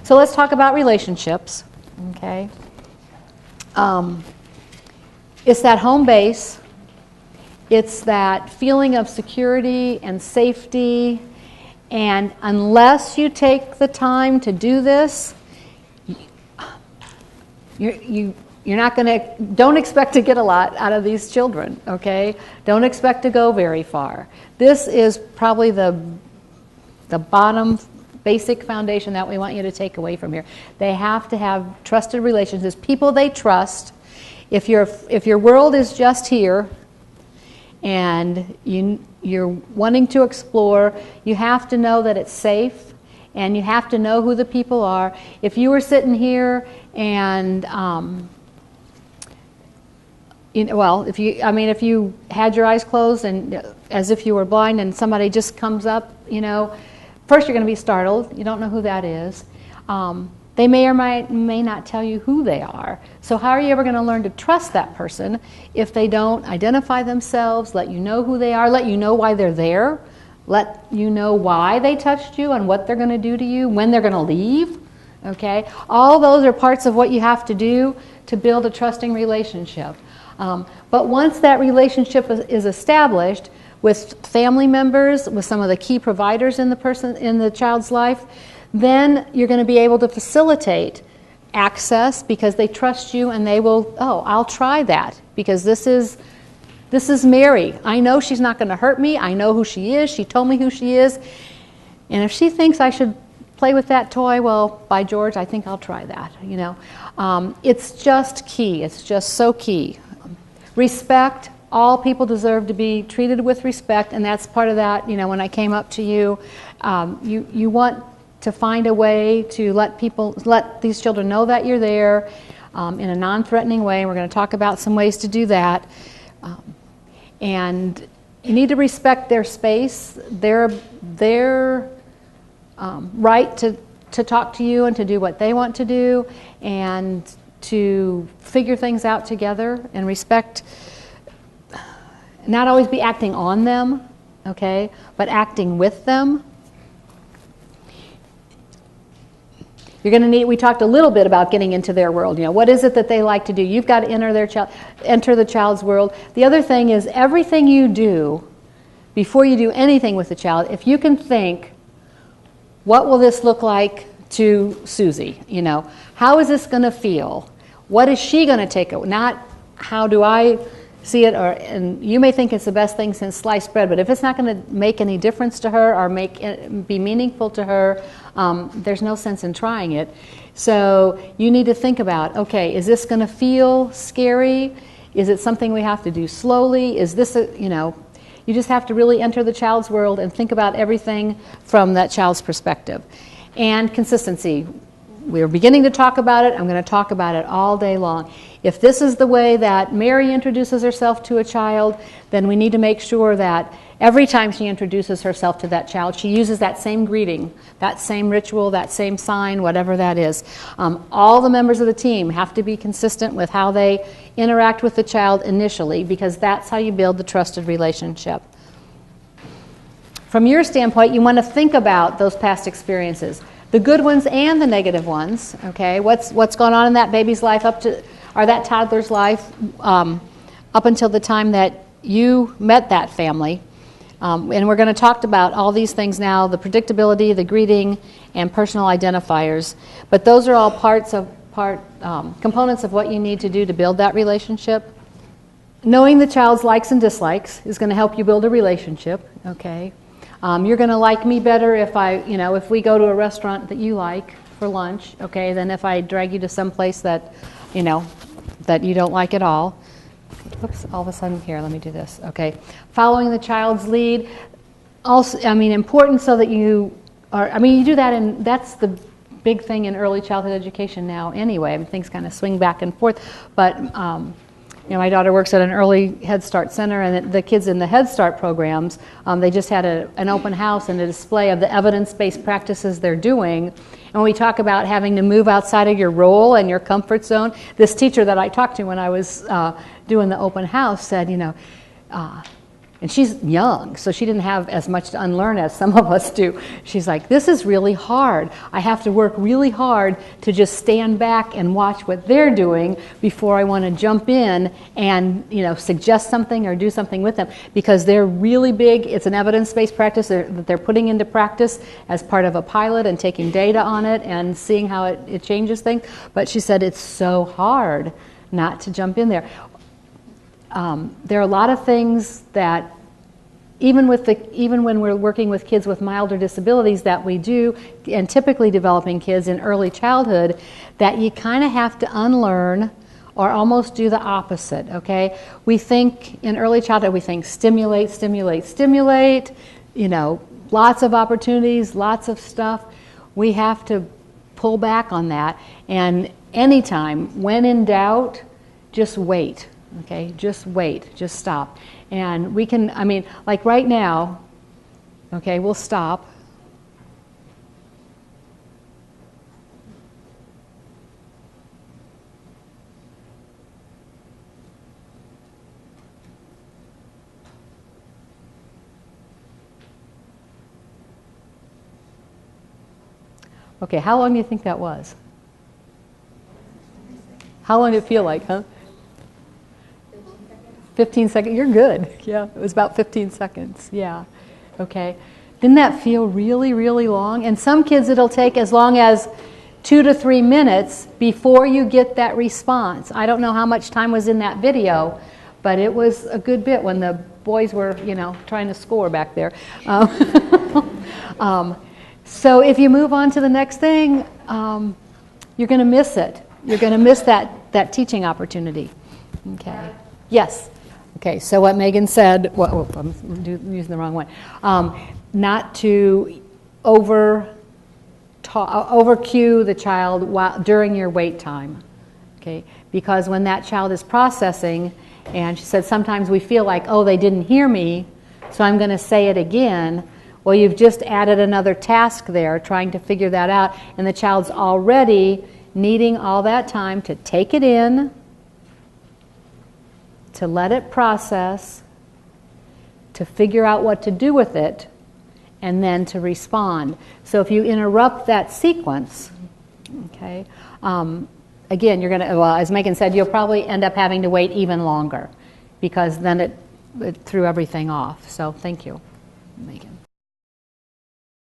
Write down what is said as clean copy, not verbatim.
So let's talk about relationships, okay? It's that home base. It's that feeling of security and safety. And unless you take the time to do this, you're not going to, don't expect to get a lot out of these children, okay? Don't expect to go very far. This is probably the bottom basic foundation that we want you to take away from here. They have to have trusted relationships, people they trust. If your world is just here and you're wanting to explore, you have to know that it's safe, and you have to know who the people are. If you were sitting here and if you had your eyes closed and as if you were blind and somebody just comes up, first you're going to be startled. You don't know who that is. They may or may not tell you who they are. So how are you ever going to learn to trust that person if they don't identify themselves, let you know who they are, let you know why they're there, let you know why they touched you and what they're going to do to you, when they're going to leave? Okay? All those are parts of what you have to do to build a trusting relationship. But once that relationship is established with family members, with some of the key providers in the child's life, then you're going to be able to facilitate access because they trust you and they will, I'll try that because this is Mary. I know she's not going to hurt me. I know who she is. She told me who she is. And if she thinks I should play with that toy, well, by George, I think I'll try that. It's just key. It's just so key. Respect. All people deserve to be treated with respect, and that's part of that. When I came up to you, you want to find a way to let these children know that you're there in a non-threatening way. And we're going to talk about some ways to do that. And you need to respect their space, their right to talk to you and to do what they want to do, and to figure things out together and respect. Not always be acting on them, okay, but acting with them. You're going to need, we talked a little bit about getting into their world. What is it that they like to do? You've got to enter the child's world. The other thing is everything you do, before you do anything with the child, if you can think, what will this look like to Susie? How is this going to feel? What is she going to take? Not how do I see it, and you may think it's the best thing since sliced bread, but if it's not going to make any difference to her or be meaningful to her, there's no sense in trying it. So you need to think about, okay, is this going to feel scary? Is it something we have to do slowly? Is this you just have to really enter the child's world and think about everything from that child's perspective. And consistency. We're beginning to talk about it. I'm going to talk about it all day long. If this is the way that Mary introduces herself to a child, then we need to make sure that every time she introduces herself to that child, she uses that same greeting, that same ritual, that same sign, whatever that is. All the members of the team have to be consistent with how they interact with the child initially, because that's how you build the trusted relationship. From your standpoint, you want to think about those past experiences. The good ones and the negative ones, okay? What's gone on in that baby's life or that toddler's life up until the time that you met that family. And we're going to talk about all these things now, the predictability, the greeting, and personal identifiers. But those are all components of what you need to do to build that relationship. Knowing the child's likes and dislikes is going to help you build a relationship, okay? You're going to like me better if we go to a restaurant that you like for lunch, okay, than if I drag you to some place that you don't like at all. Oops, all of a sudden, here, let me do this, okay. Following the child's lead, also, important so that you do that, and that's the big thing in early childhood education now anyway. Things kind of swing back and forth, but my daughter works at an early Head Start center, and the kids in the Head Start programs, they just had an open house and a display of the evidence-based practices they're doing. And when we talk about having to move outside of your role and your comfort zone, this teacher that I talked to when I was doing the open house said, And she's young, so she didn't have as much to unlearn as some of us do. She's like, this is really hard. I have to work really hard to just stand back and watch what they're doing before I want to jump in and, suggest something or do something with them, because they're really big. It's an evidence-based practice that they're putting into practice as part of a pilot and taking data on it and seeing how it changes things. But she said it's so hard not to jump in there. There are a lot of things that, even when we're working with kids with milder disabilities, that we do, and typically developing kids in early childhood, that you kind of have to unlearn or almost do the opposite, okay? We think, in early childhood, we think stimulate, stimulate, stimulate, lots of opportunities, lots of stuff. We have to pull back on that, and anytime, when in doubt, just wait. Okay, just wait, just stop. And we can, like right now, okay, we'll stop. Okay, how long do you think that was? How long did it feel like, huh? 15 seconds, you're good. Yeah, it was about 15 seconds, yeah. Okay, didn't that feel really, really long? And some kids it'll take as long as 2 to 3 minutes before you get that response. I don't know how much time was in that video, but it was a good bit when the boys were, trying to score back there. So if you move on to the next thing, you're going to miss it. You're going to miss that teaching opportunity. Okay. Yes. Okay, so what Megan said, I'm using the wrong one, not to over cue the child during your wait time, okay? Because when that child is processing, and she said sometimes we feel like, oh, they didn't hear me, so I'm going to say it again. Well, you've just added another task there, trying to figure that out, and the child's already needing all that time to take it in, to let it process, to figure out what to do with it, and then to respond. So if you interrupt that sequence, okay, again, you're going to, well, as Megan said, you'll probably end up having to wait even longer, because then it threw everything off. So thank you, Megan.